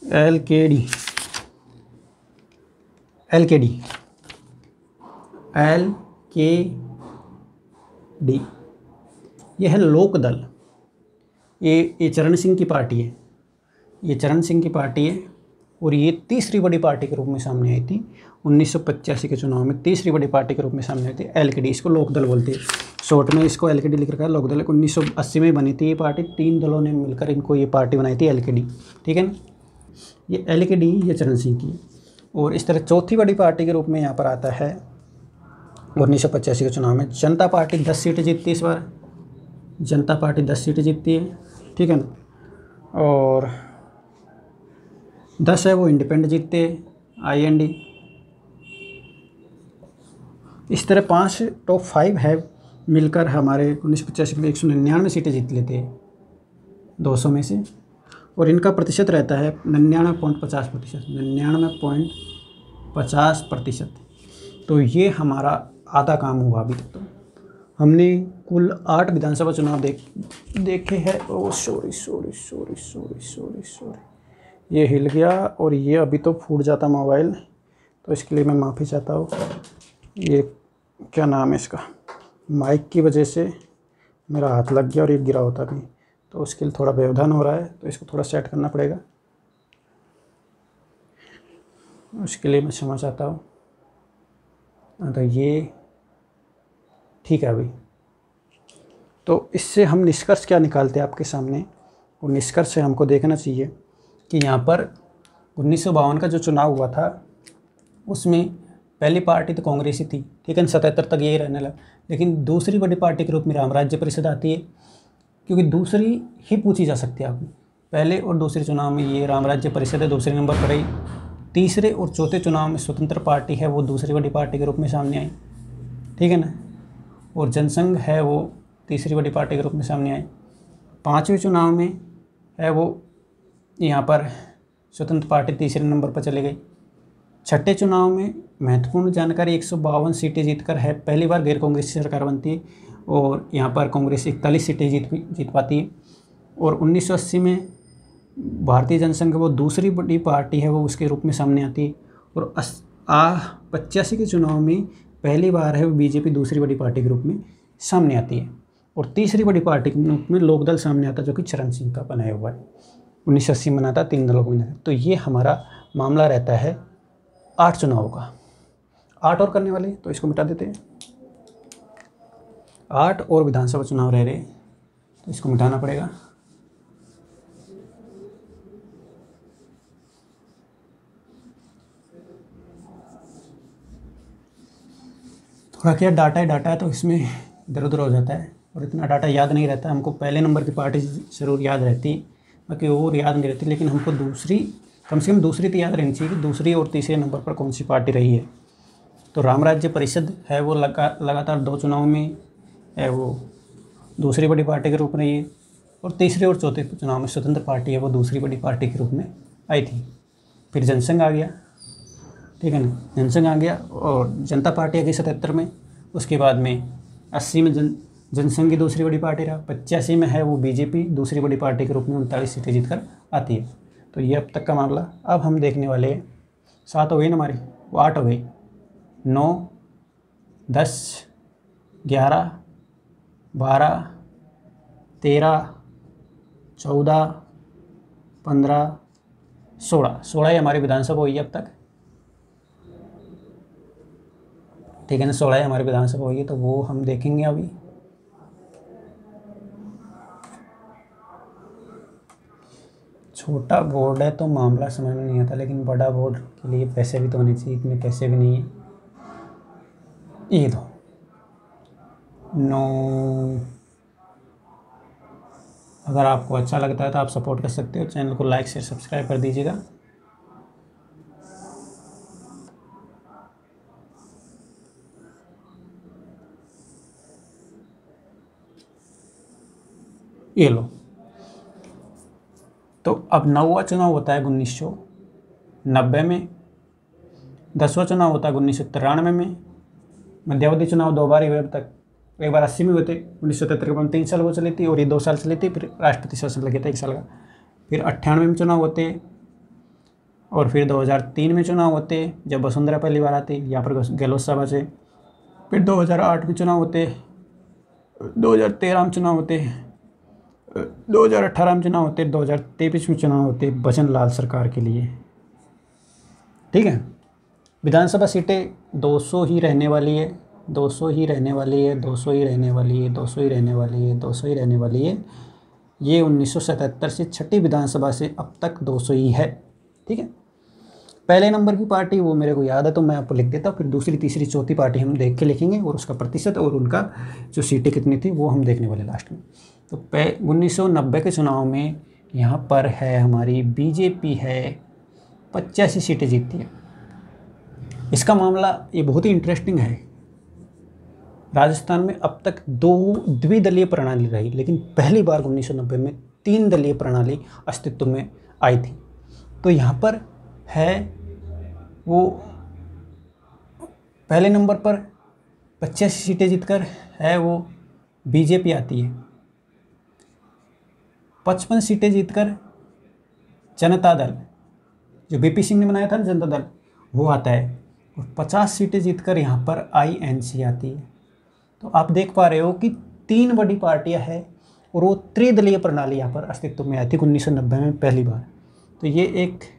एलकेडी, ये है लोक दल, ये चरण सिंह की पार्टी है, ये चरण सिंह की पार्टी है। और ये तीसरी बड़ी पार्टी के रूप में सामने आई थी 1985 के चुनाव में, तीसरी बड़ी पार्टी के रूप में सामने आई थी एलकेडी, इसको लोकदल बोलते हैं, शॉर्ट में इसको एलकेडी लिख रखा है, लोकदल। 1980 में बनी थी ये पार्टी, 3 दलों ने मिलकर इनको ये पार्टी बनाई थी एलकेडी, ठीक है ना। ये एलकेडी ये चरण सिंह की। और इस तरह चौथी बड़ी पार्टी के रूप में यहाँ पर आता है 1985 के चुनाव में जनता पार्टी 10 सीटें जीतती है इस बार, जनता पार्टी 10 सीटें जीतती है, ठीक है ना। और 10 है वो इंडिपेंडेंट जीतते IND। इस तरह 5 टॉप 5 है मिलकर हमारे 1985 में 199 सीटें जीत लेते हैं 200 में से। और इनका प्रतिशत रहता है 99.50%, 99.50%। तो ये हमारा आधा काम हुआ अभी तक। तो हमने कुल 8 विधानसभा चुनाव देखे हैं। ओ सॉरी, ये हिल गया और ये अभी तो फूट जाता मोबाइल, तो इसके लिए मैं माफ़ी चाहता हूँ। ये क्या नाम है इसका, माइक की वजह से मेरा हाथ लग गया और ये गिरा होता भी, तो उसके लिए थोड़ा व्यवधान हो रहा है, तो इसको थोड़ा सेट करना पड़ेगा, उसके लिए मैं क्षमा चाहता हूँ। तो ये ठीक है अभी। तो इससे हम निष्कर्ष क्या निकालते हैं आपके सामने, और निष्कर्ष से हमको देखना चाहिए कि यहाँ पर 1952 का जो चुनाव हुआ था उसमें पहली पार्टी तो कांग्रेस ही थी, ठीक है, 77 तक यही रहने लगा। लेकिन दूसरी बड़ी पार्टी के रूप में राम राज्य परिषद आती है, क्योंकि दूसरी ही पूछी जा सकती है आपको। पहले और दूसरे चुनाव में ये राम राज्य परिषद है, दूसरे नंबर पर आई। तीसरे और चौथे चुनाव में स्वतंत्र पार्टी है वो दूसरी बड़ी पार्टी के रूप में सामने आई, ठीक है ना। और जनसंघ है वो तीसरी बड़ी पार्टी के रूप में सामने आई। 5वें चुनाव में है वो यहाँ पर स्वतंत्र पार्टी तीसरे नंबर पर चली गई। 6ठे चुनाव में महत्वपूर्ण जानकारी 152 सीटें जीतकर है पहली बार गैर कांग्रेसी सरकार बनती है, और यहाँ पर कांग्रेस 41 सीटें जीत पाती है। और 1980 में भारतीय जनसंघ वो दूसरी बड़ी पार्टी है वो उसके रूप में सामने आती है। और 85 के चुनाव में पहली बार है वो बीजेपी दूसरी बड़ी पार्टी के रूप में सामने आती है। और तीसरी बड़ी पार्टी के रूप में लोकदल सामने आता है, जो कि चरण सिंह का बनाया हुआ है। 1980 में बनाता 3 दलों को बनाता। तो ये हमारा मामला रहता है 8 चुनाव का। 8 और करने वाले, तो इसको मिटा देते हैं। 8 और विधानसभा चुनाव रह रहे, तो इसको मिटाना पड़ेगा। थोड़ा क्या डाटा है तो इसमें इधर उधर हो जाता है, और इतना डाटा याद नहीं रहता। हमको पहले नंबर की पार्टी ज़रूर याद रहती, बाकी और याद नहीं रहती। लेकिन हमको दूसरी, कम से कम दूसरी तो याद रहनी चाहिए कि दूसरी और तीसरे नंबर पर कौन सी पार्टी रही है। तो राम राज्य परिषद है वो लगातार 2 चुनाव में है वो दूसरी बड़ी पार्टी के रूप में रही है। और तीसरे और चौथे चुनाव में स्वतंत्र पार्टी है वो दूसरी बड़ी पार्टी के रूप में आई थी। फिर जनसंघ आ गया, ठीक है ना, जनसंघ आ गया और जनता पार्टी आ गई 77 में। उसके बाद में 80 में जनसंघ की दूसरी बड़ी पार्टी रहा। 85 में है वो बीजेपी दूसरी बड़ी पार्टी के रूप में 39 सीटें जीतकर आती है। तो ये अब तक का मामला। अब हम देखने वाले 7 हो गई ना हमारी, वो 8 हो गई, 9, 10, 11, 12, 13, 14, 15, 16 ही हमारी विधानसभा हुई है अब तक, ठीक है ना। 16 ही हमारी विधानसभा हुई है, तो वो हम देखेंगे अभी। छोटा बोर्ड है तो मामला समझ में नहीं आता, लेकिन बड़ा बोर्ड के लिए पैसे भी तो होने चाहिए, इतने पैसे भी नहीं है। ये दो नो। अगर आपको अच्छा लगता है तो आप सपोर्ट कर सकते हो, चैनल को लाइक शेयर सब्सक्राइब कर दीजिएगा। ये लो। तो अब 9वां चुनाव होता है 1990 में, 10वां चुनाव होता है 1993 में, मध्यावधि चुनाव 2 बार हुए अब तक। एक बार 80 में हुए थे, 1973 में 3 साल वो चली थी, और ये 2 साल चली थी, फिर राष्ट्रपति शासन लगे थे 1 साल का। फिर 98 में चुनाव होते, और फिर 2003 में चुनाव होते जब वसुंधरा पहली बार आती, यहाँ पर गहलोत साहब से। फिर 2008 में चुनाव होते, 2013 में चुनाव होते, 2018 में चुनाव होते, 2023 में चुनाव होते भजन लाल सरकार के लिए। ठीक है। विधानसभा सीटें 200 ही रहने वाली है, 200 ही रहने वाली है, 200 ही रहने वाली है, 200 ही रहने वाली है, 200 ही रहने वाली है। ये 1977 से छठी विधानसभा से अब तक 200 ही है। ठीक है। पहले नंबर की पार्टी वो मेरे को याद है तो मैं आपको लिख देता हूँ, फिर दूसरी तीसरी चौथी पार्टी हम देख के लिखेंगे, और उसका प्रतिशत और उनका जो सीटें कितनी थी वो हम देखने वाले लास्ट में। तो 1990 के चुनाव में यहाँ पर है हमारी बीजेपी है 85 सीटें जीतती है। इसका मामला ये बहुत ही इंटरेस्टिंग है। राजस्थान में अब तक 2 द्विदलीय प्रणाली रही, लेकिन पहली बार 1990 में 3 दलीय प्रणाली अस्तित्व में आई थी। तो यहाँ पर है वो पहले नंबर पर 85 सीटें जीतकर है वो बीजेपी आती है। 55 सीटें जीतकर जनता दल, जो बीपी सिंह ने बनाया था ना जनता दल, वो आता है। और 50 सीटें जीतकर यहाँ पर आईएनसी आती है। तो आप देख पा रहे हो कि 3 बड़ी पार्टियां हैं, और वो त्रिदलीय प्रणाली यहाँ पर अस्तित्व में आई थी 1990 में पहली बार। तो ये एक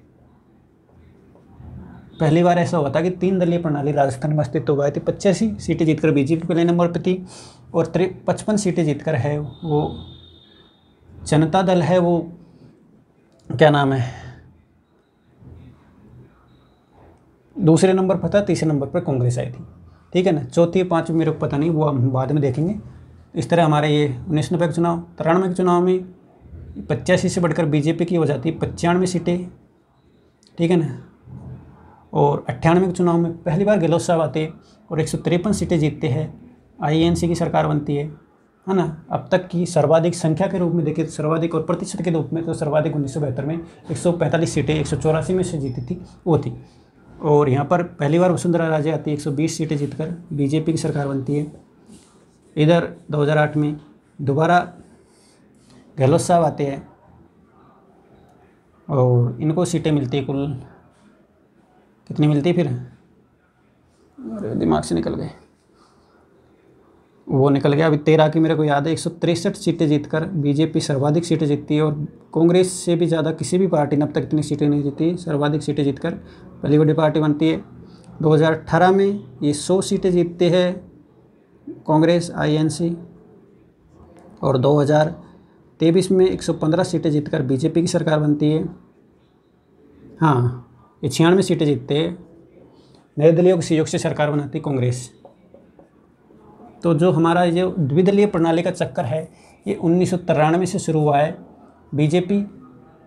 पहली बार ऐसा हुआ था कि 3 दलीय प्रणाली राजस्थान में अस्तित्व में आई थी। 85 सीटें जीतकर बीजेपी पहले नंबर पर थी, और 55 सीटें जीतकर है वो जनता दल है, वो क्या नाम है, दूसरे नंबर पर था। तीसरे नंबर पर कांग्रेस आई थी। ठीक है ना। चौथी 5वीं मेरे को पता नहीं, वो हम बाद में देखेंगे। इस तरह हमारे ये 1990 के चुनाव, 93 के चुनाव में 85 से बढ़कर बीजेपी की हो जाती है 95 सीटें। ठीक है ना। और 98 के चुनाव में पहली बार गहलोत साहब आते और 153 सीटें जीतते हैं, आईएनसी की सरकार बनती है ना। अब तक की सर्वाधिक संख्या के रूप में देखें, सर्वाधिक और प्रतिशत के रूप में तो सर्वाधिक 1972 में 145 सीटें 184 में से जीती थी वो थी। और यहाँ पर पहली बार वसुंधरा राजे आती है, 120 सीटें जीतकर बीजेपी की सरकार बनती है। इधर 2008 में दोबारा गहलोत साहब आते हैं, और इनको सीटें मिलती है कुल कितनी मिलती है फिर, अरे दिमाग से निकल गए, वो निकल गया अभी। 13 की मेरे को याद है। 163 सीटें जीतकर बीजेपी सर्वाधिक सीटें जीतती है, और कांग्रेस से भी ज़्यादा किसी भी पार्टी ने अब तक इतनी सीटें नहीं जीती, सर्वाधिक सीटें जीतकर पहली बड़ी पार्टी बनती है। 2018 में ये 100 सीटें जीतते हैं कांग्रेस आईएनसी, और 2023 में 115 सीटें जीतकर बीजेपी की सरकार बनती है। हाँ, ये 96 सीटें जीतते हैं, निर्दलीयों के सहयोग से सरकार बनाती कांग्रेस। तो जो हमारा ये द्विदलीय प्रणाली का चक्कर है ये 1993 से शुरू हुआ है। BJP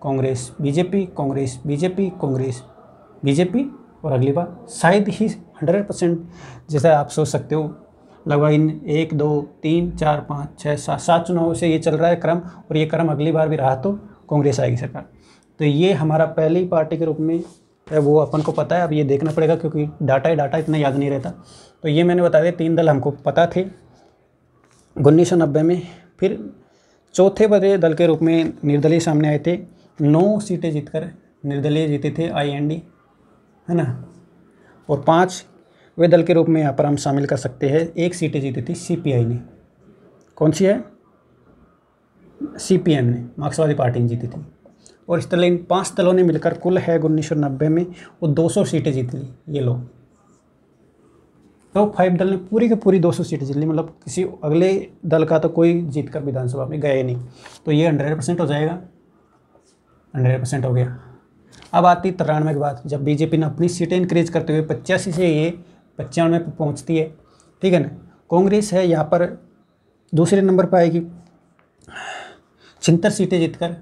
Congress, BJP Congress, BJP Congress, BJP, और अगली बार शायद ही 100% जैसा आप सोच सकते हो, लगभग इन 1 2 3 4 5 6 7 चुनावों से ये चल रहा है क्रम, और ये क्रम अगली बार भी रहा तो कांग्रेस आएगी सरकार। तो ये हमारा पहली पार्टी के रूप में है, वो अपन को पता है। अब ये देखना पड़ेगा क्योंकि डाटा ही डाटा इतना याद नहीं रहता। तो ये मैंने बता दिया 3 दल हमको पता थे 1990 में। फिर चौथे बड़े दल के रूप में निर्दलीय सामने आए थे। 9 सीटें जीतकर निर्दलीय जीते थे आईएनडी, है ना। और 5 वे दल के रूप में यहाँ पर हम शामिल कर सकते हैं। 1 सीटें जीती थी सीपीआई ने। कौन सी है? सीपीएम ने, मार्क्सवादी पार्टी ने जीती थी। और इस तरह इन 5 दलों ने मिलकर कुल है 1990 में वो 200 सीटें जीत ली। ये लोग टॉप 5 दल ने पूरी की पूरी 200 सीटें जीत ली, मतलब किसी अगले दल का तो कोई जीत कर विधानसभा में गया ही नहीं। तो ये 100% हो जाएगा। 100% हो गया। अब आती 93 के बाद, जब बीजेपी ने अपनी सीटें इंक्रीज करते हुए 85 से ये 95 पे पहुँचती है, ठीक है ना। कांग्रेस है यहाँ पर दूसरे नंबर पर आएगी, 76 सीटें जीतकर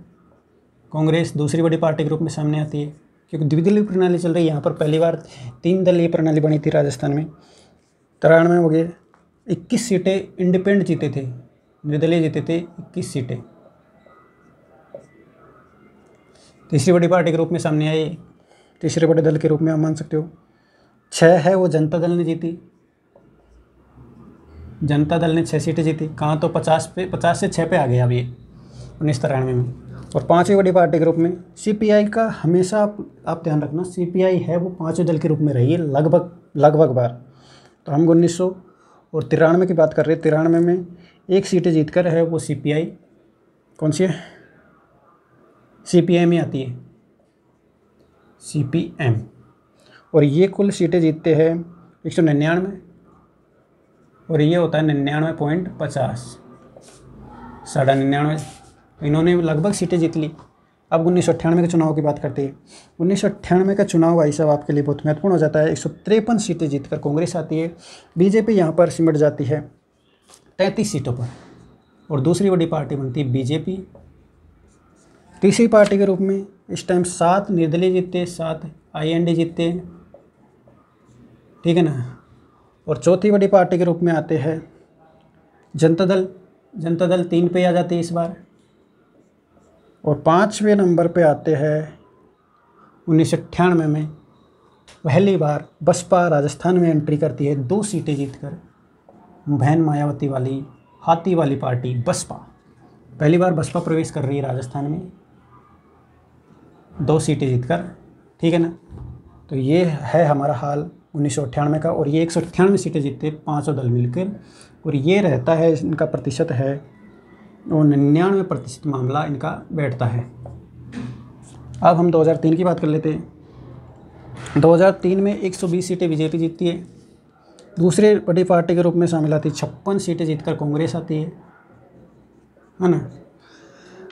कांग्रेस दूसरी बड़ी पार्टी के रूप में सामने आती है, क्योंकि द्विदलीय प्रणाली चल रही है। यहाँ पर पहली बार 3 दलीय प्रणाली बनी थी राजस्थान में। 93 हो गए, 21 सीटें इंडिपेंडेंट जीते थे, निर्दलीय जीते थे 21 सीटें। तीसरी बड़ी पार्टी के रूप में सामने आई, तीसरे बड़े दल के रूप में आप मान सकते हो। 6 है वो जनता दल ने जीती, जनता दल ने 6 सीटें जीती। कहाँ तो 50 से 6 पे आ गया अब ये 1993 में। और 5वीं बड़ी पार्टी के रूप में सीपीआई का हमेशा आप ध्यान रखना, सीपीआई है वो 5वें दल के रूप में रही है लगभग बार। तो हम 1993 की बात कर रहे हैं। 93 में 1 सीटें जीतकर है वो सीपीआई, कौन सी है, सीपीएम ही आती है, सीपीएम। और ये कुल सीटें जीतते हैं 199, और ये होता है 99.50, 99.5। इन्होंने लगभग सीटें जीत ली। अब 1998 के चुनाव की बात करते हैं। 1998 का चुनाव भाई साहब आपके लिए बहुत महत्वपूर्ण हो जाता है। 153 सीटें जीतकर कांग्रेस आती है, बीजेपी यहाँ पर सिमट जाती है 33 सीटों पर, और दूसरी बड़ी पार्टी बनती है बीजेपी। तीसरी पार्टी के रूप में इस टाइम 7 निर्दलीय जीतते, 7 आईएनडी जीतते, ठीक है ना। और चौथी बड़ी पार्टी के रूप में आते हैं जनता दल। जनता दल 3 पे आ जाती है इस बार। और 5वें नंबर पे आते हैं 1998 में पहली बार बसपा राजस्थान में एंट्री करती है, 2 सीटें जीतकर। बहन मायावती वाली, हाथी वाली पार्टी बसपा, पहली बार बसपा प्रवेश कर रही है राजस्थान में 2 सीटें जीतकर, ठीक है ना। तो ये है हमारा हाल 1998 का। और ये 198 सीटें जीतते 5 दल मिलकर, और ये रहता है, इनका प्रतिशत है और 99% मामला इनका बैठता है। अब हम 2003 की बात कर लेते हैं। 2003 में 120 सीटें बीजेपी जीतती है, दूसरे बड़ी पार्टी के रूप में शामिल आती है। 56 सीटें जीतकर कांग्रेस आती है ना।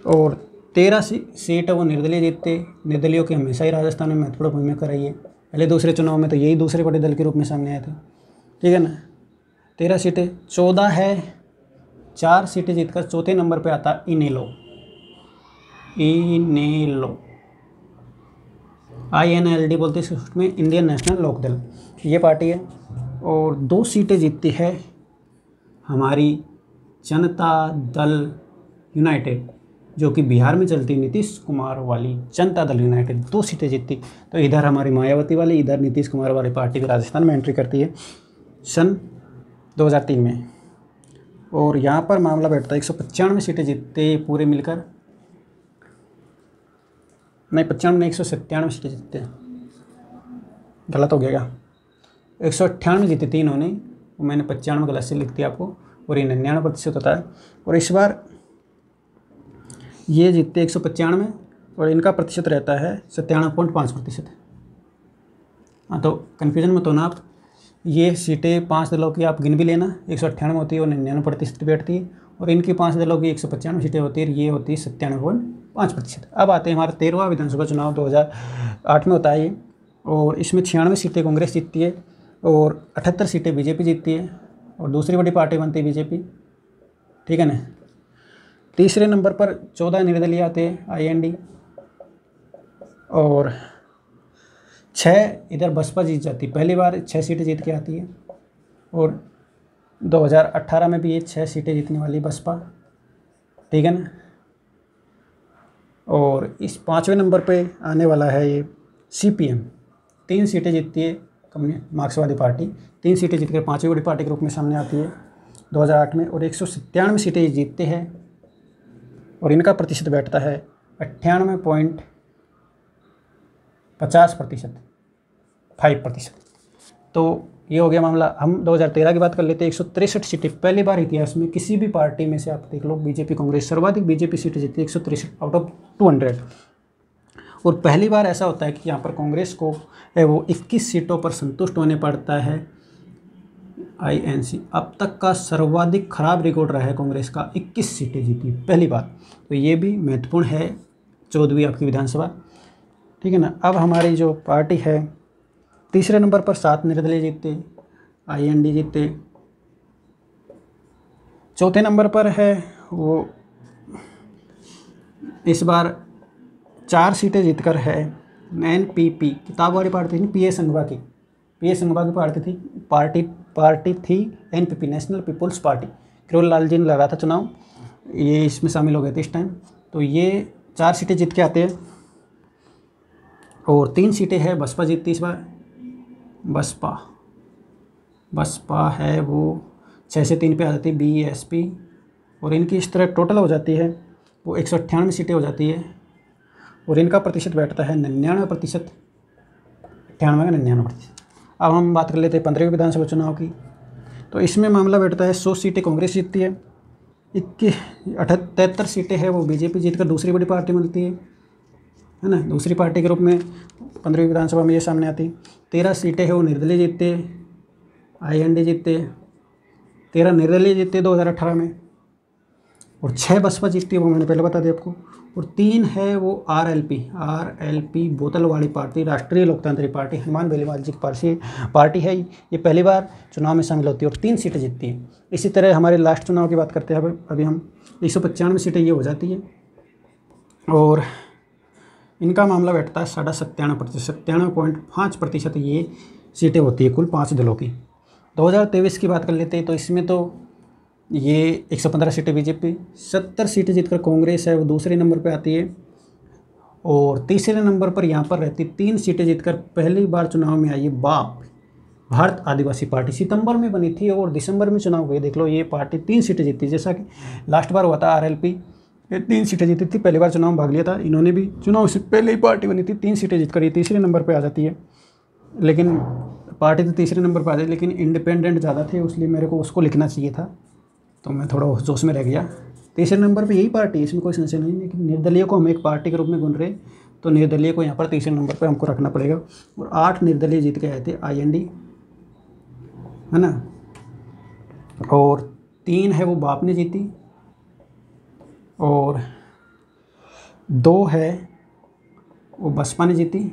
और 13 सीट वो निर्दलीय जीतते। निर्दलीयों की हमेशा ही राजस्थान में महत्वपूर्ण भूमिका रही है। पहले दूसरे चुनाव में तो यही दूसरे बड़े दल के रूप में सामने आए थे, ठीक है ना। 13 सीटें, 14 है, 4 सीटें जीतकर चौथे नंबर पे आता इनेलो, INLD बोलते हैं उसमें, इंडियन नेशनल लोक दल, ये पार्टी है। और 2 सीटें जीतती है हमारी जनता दल यूनाइटेड, जो कि बिहार में चलती नीतीश कुमार वाली जनता दल यूनाइटेड, 2 सीटें जीतती। तो इधर हमारी मायावती वाली, इधर नीतीश कुमार वाली पार्टी भी राजस्थान में एंट्री करती है सन 2003 में। और यहाँ पर मामला बैठता है 195 सीटें जीतते पूरे मिलकर, नहीं 95 नहीं 197 सीटें जीतते, गलत हो गया, 198 जीती थी इन्होंने, मैंने 95 गलत से लिख दिया आपको, और ये 99% होता है। और इस बार ये जीतते 195, और इनका प्रतिशत रहता है 97.5%। हाँ, तो कन्फ्यूजन मत होना आप, ये सीटें 5 दलों की आप गिन भी लेना, 198 होती है और 99% बैठती है, और इनकी 5 दलों की 195 सीटें होती है, ये होती है 97.5%। अब आते हैं हमारा 13वां विधानसभा चुनाव 2008 में होता है ये, और इसमें 96 सीटें कांग्रेस जीतती है और 78 सीटें बीजेपी जीतती है, और दूसरी बड़ी पार्टी बनती है बीजेपी, ठीक है ना। तीसरे नंबर पर 14 निर्दलीय आते हैं IND, और 6 इधर बसपा जीत जाती, पहली बार 6 सीटें जीत के आती है। और 2018 में भी ये 6 सीटें जीतने वाली बसपा, ठीक है ना। और इस 5वें नंबर पे आने वाला है ये CPM, 3 सीटें जीतती है मार्क्सवादी पार्टी, 3 सीटें जीतकर 5वीं बड़ी पार्टी के रूप में सामने आती है 2008 में, और 197 सीटें जीतते हैं, और इनका प्रतिशत बैठता है 98.50%, 5%। तो ये हो गया मामला। हम 2013 की बात कर लेते हैं। 163 सीटें पहली बार इतिहास में किसी भी पार्टी में से आप देख लो, बीजेपी कांग्रेस सर्वाधिक बीजेपी सीटें जीती 163 आउट ऑफ 200। और पहली बार ऐसा होता है कि यहाँ पर कांग्रेस को है वो 21 सीटों पर संतुष्ट होने पड़ता है INC। अब तक का सर्वाधिक खराब रिकॉर्ड रहा है कांग्रेस का, 21 सीटें जीती पहली बार। तो ये भी महत्वपूर्ण है 14वीं आपकी विधानसभा, ठीक है ना। अब हमारी जो पार्टी है तीसरे नंबर पर 7 निर्दलीय जीते, IND जीते। चौथे नंबर पर है वो इस बार 4 सीटें जीतकर है NPP, किताब वाली पार्टी थी, PA संघवा की पार्टी थी NPP, national people's party. Kirori Lal ji ने लगा था चुनाव, ये इसमें शामिल हो गए थे इस टाइम। तो ये 4 सीटें जीत के आते हैं और 3 सीटें है बसपा जीतती इस बार। बसपा है वो 6 से 3 पे आ जाती है BSP, और इनकी इस तरह टोटल हो जाती है वो 198 सीटें हो जाती है, और इनका प्रतिशत बैठता है 99%, 98 का 99%। अब हम बात कर लेते हैं 15वीं विधानसभा चुनाव की। तो इसमें मामला बैठता है 100 सीटें कांग्रेस जीतती है, 73 सीटें है वो BJP जीतकर दूसरी बड़ी पार्टी मिलती है ना, दूसरी पार्टी के रूप में 15वीं विधानसभा में ये सामने आती। 13 सीटें है वो निर्दलीय जीतते, IND जीतते, 13 निर्दलीय जीतते 2018 में, और 6 बसपा जीतती है, वो मैंने पहले बता दिया आपको। और 3 है वो RLP बोतल वाली पार्टी, राष्ट्रीय लोकतांत्रिक पार्टी, हनुमान बेनीवाल जी की पार्टी है, ये पहली बार चुनाव में शामिल होती है और 3 सीटें जीतती है। इसी तरह हमारे लास्ट चुनाव की बात करते हैं अभी हम 195 सीटें ये हो जाती है, और इनका मामला बैठता है 97.5% ये सीटें होती है कुल 5 दलों की। 2023 की बात कर लेते हैं तो इसमें तो ये 115 सीटें BJP, 70 सीटें जीतकर कांग्रेस है वो दूसरे नंबर पे आती है, और तीसरे नंबर पर यहाँ पर रहती 3 सीटें जीतकर पहली बार चुनाव में आई है BAP, भारत आदिवासी पार्टी। सितंबर में बनी थी और दिसंबर में चुनाव हुए, देख लो ये पार्टी 3 सीटें जीती, जैसा कि लास्ट बार हुआ था RLP, ये 3 सीटें जीती थी, पहली बार चुनाव में भाग लिया था इन्होंने भी, चुनाव से पहले ही पार्टी बनी थी, 3 सीटें जीतकर ये तीसरे नंबर पर आ जाती है। लेकिन पार्टी तो तीसरे नंबर पर आ जाती, लेकिन इंडिपेंडेंट ज़्यादा थे, इसलिए मेरे को उसको लिखना चाहिए था, तो मैं थोड़ा जोश में रह गया। तीसरे नंबर पे यही पार्टी है, इसमें कोई संशय नहीं, लेकिन निर्दलीय को हम एक पार्टी के रूप में गिन रहे, तो निर्दलीय को यहाँ पर तीसरे नंबर पे हमको रखना पड़ेगा। और 8 निर्दलीय जीत के आए थे IND, है ना, और 3 है वो BAP ने जीती, और 2 है वो बसपा ने जीती।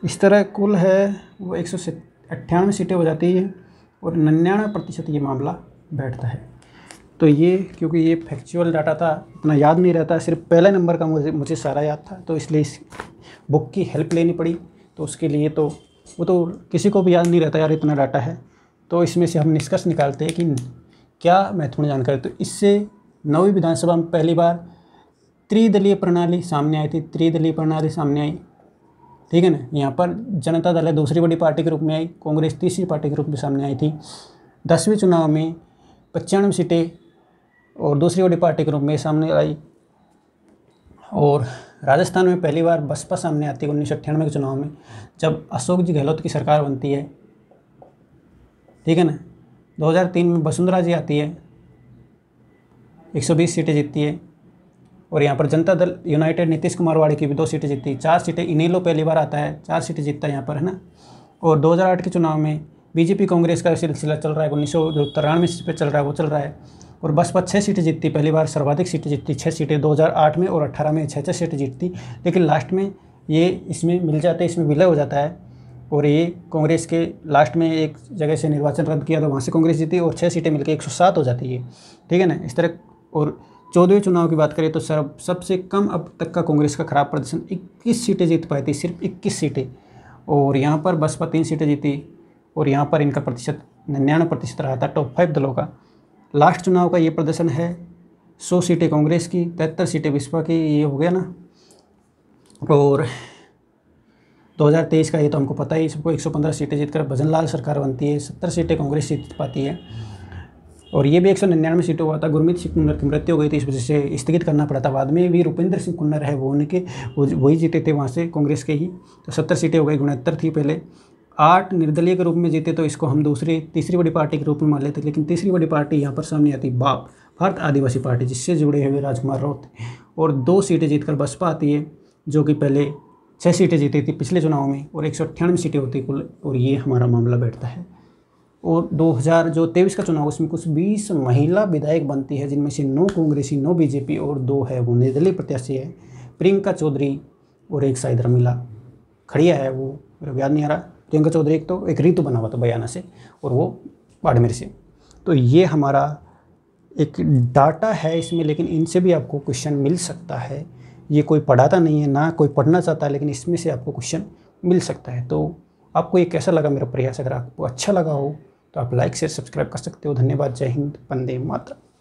इस तरह कुल है वो 198 सीटें हो जाती है, और 99% ये मामला बैठता है। तो ये क्योंकि ये फैक्चुअल डाटा था, इतना याद नहीं रहता, सिर्फ पहले नंबर का मुझे सारा याद था, तो इसलिए इस बुक की हेल्प लेनी पड़ी। तो उसके लिए तो वो तो किसी को भी याद नहीं रहता यार इतना डाटा है, तो इसमें से हम निष्कर्ष निकालते हैं कि क्या महत्वपूर्ण जानकारी। तो इससे 9वीं विधानसभा में पहली बार त्रिदलीय प्रणाली सामने आई थी, त्रिदलीय प्रणाली सामने आई, ठीक है ना। यहाँ पर जनता दल है दूसरी बड़ी पार्टी के रूप में आई, कांग्रेस तीसरी पार्टी के रूप में सामने आई थी। 10वीं चुनाव में 95 सीटें और दूसरी बड़ी पार्टी के रूप में सामने आई, और राजस्थान में पहली बार बसपा सामने आती है 1998 के चुनाव में, जब अशोक जी गहलोत की सरकार बनती है, ठीक है ना। 2003 में वसुंधरा जी आती है, 120 सीटें जीतती है, और यहाँ पर जनता दल यूनाइटेड नीतीश कुमार वाड़ी की भी 2 सीटें जीतती है। 4 सीटें इनेलो पहली बार आता है, 4 सीटें जीतता है यहाँ पर, है ना। और 2008 के चुनाव में BJP कांग्रेस का सिलसिला चल रहा है, 1993 पे चल रहा है वो चल रहा है, और बसपा 6 सीटें जीतती, पहली बार सर्वाधिक सीटें जीतती, 6 सीटें 2008 में, और 18 में 6 सीटें जीतती। लेकिन लास्ट में ये इसमें मिल जाते, इसमें विलय हो जाता है, और ये कांग्रेस के लास्ट में एक जगह से निर्वाचन रद्द किया तो वहाँ से कांग्रेस जीती, और 6 सीटें मिलकर 107 हो जाती है, ठीक है ना, इस तरह। और 14वें चुनाव की बात करें तो सबसे कम अब तक का कांग्रेस का खराब प्रदर्शन, 21 सीटें जीत पाई थी, सिर्फ 21 सीटें, और यहाँ पर बसपा 3 सीटें जीती, और यहाँ पर इनका प्रतिशत 99% रहा था टॉप 5 दलों का। लास्ट चुनाव का ये प्रदर्शन है, 100 सीटें कांग्रेस की, 73 सीटें बसपा की, ये हो गया ना। और 2023 का ये तो हमको पता ही, सबको 115 सीटें जीतकर भजनलाल सरकार बनती है, 70 सीटें कांग्रेस जीत पाती है, और ये भी 199 सीटों हुआ था। गुरमीत सिंह कुन्नर की मृत्यु हो गई थी, इस वजह से स्थगित करना पड़ा था। बाद में भी रुपेंद्र सिंह कुन्नर है वो उनके वही जीते थे वहाँ से कांग्रेस के ही, तो 70 सीटें हो गई, 69 थी पहले। 8 निर्दलीय के रूप में जीते, तो इसको हम तीसरी बड़ी पार्टी के रूप में मान लेते। लेकिन तीसरी बड़ी पार्टी यहाँ पर सामने आती BAP, भारत आदिवासी पार्टी, जिससे जुड़े हुए राजकुमार राउत, और 2 सीटें जीतकर बसपा आती है, जो कि पहले 6 सीटें जीती थी पिछले चुनाव में, और 198 सीटें होती कुल, और ये हमारा मामला बैठता है। और 2023 का चुनाव, उसमें कुछ 20 महिला विधायक बनती है, जिनमें से 9 कांग्रेसी, 9 BJP, और 2 है वो निर्दलीय प्रत्याशी है। प्रियंका चौधरी और एक शायद रमीला खड़िया है, वो मेरे को याद नहीं आ रहा। प्रियंका चौधरी एक, तो एक ऋतु बना हुआ था बयाना से और वो बाड़मेर से। तो ये हमारा एक डाटा है इसमें, लेकिन इनसे भी आपको क्वेश्चन मिल सकता है। ये कोई पढ़ाता नहीं है, ना कोई पढ़ना चाहता है, लेकिन इसमें से आपको क्वेश्चन मिल सकता है। तो आपको ये कैसा लगा मेरा प्रयास? अगर आपको अच्छा लगा हो तो आप लाइक शेयर सब्सक्राइब कर सकते हो। धन्यवाद। जय हिंद। वंदे मातरम।